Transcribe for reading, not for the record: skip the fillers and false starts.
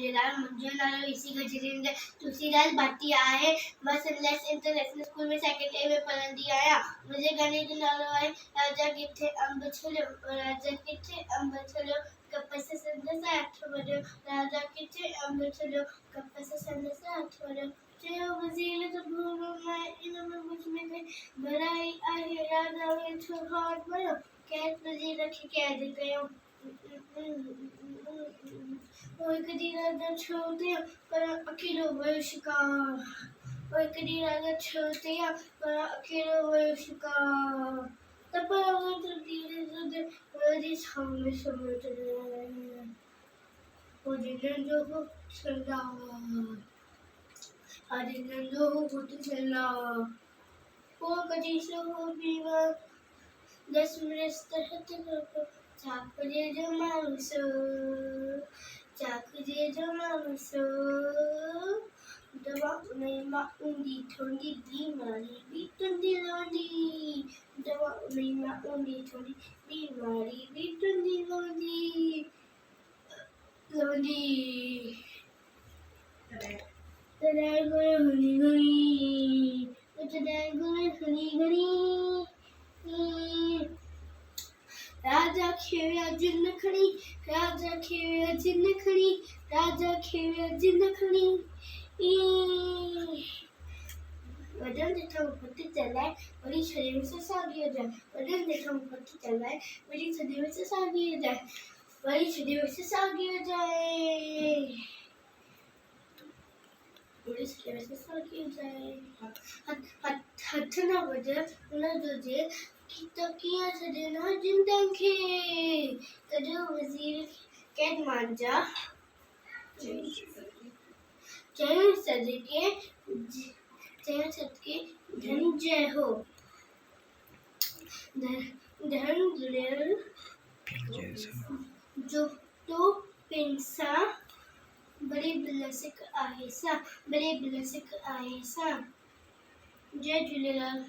झूलेलाल। मुंहिंजो नालो यशिका जितेंद्र तुलसीदास भाटिया आहे। मां सनलाइट इंटरनेशनल स्कूल में सेकेंड ए में पढ़ंदी आहियां। मुंहिंजे गाने जो नालो आहे राजा किथे अंब छलियो, राजा किथे अंब छलियो, कपस संदसि हथ वॾियो, राजा किथे अंब छलियो, कपस संदसि हथ वॾियो। चयो वज़ीर त भूरो माए इन में मुझ में कई भराई आहे, राजा वे छो हाथ वयो, कैद वज़ीर खे कैद कयो। हिकु ॾींहुं राजा छो थियो पर अकेलो वियो शिकार, हिकु ॾींहुं राजा छो थियो पर अकेलो वियो शिकार, त पर वो धीरे धीरे वरी छांव में समुझ रहे वो जिंदो हो चला, आज जिंदो हो चला वो कदी सो हो बीवा 10 मिनट तक चाकरे जो मांसो, चाकरे जो मांसो, दवा नहीं माऊंगी थोड़ी बीमारी भी तुंडी लोंडी, दवा नहीं माऊंगी थोड़ी बीमारी भी तुंडी लोंडी, लोंडी। तराई गोरे हुनी हुनी, तराई गोरे हुनी हुनी। राजा खेव्या जिन्न खणी, राजा खेव्या जिन्न खणी, राजा खेव्या जिन्न खणी। वॾनि ॾिठो पुटु चलाए वरी छॾे विच साॻियो जाए, वॾनि ॾिठो पुटु चलाए वरी छॾे विच साॻियो जाए, वरी छॾे विच साॻियो जाए, वरी छॾे विच साॻियो जाए। हथ न वॼे हुनजो जे तो किया छॾियो जिंदनि खे, तॾहिं वज़ीर कैद मान जा चयो सदके धन जय हो, धन जुड़ियल जो तो पिंसा बड़े बिलसिक आहे सा, बड़े बिलसिक आहे सा। जय झूलेलाल।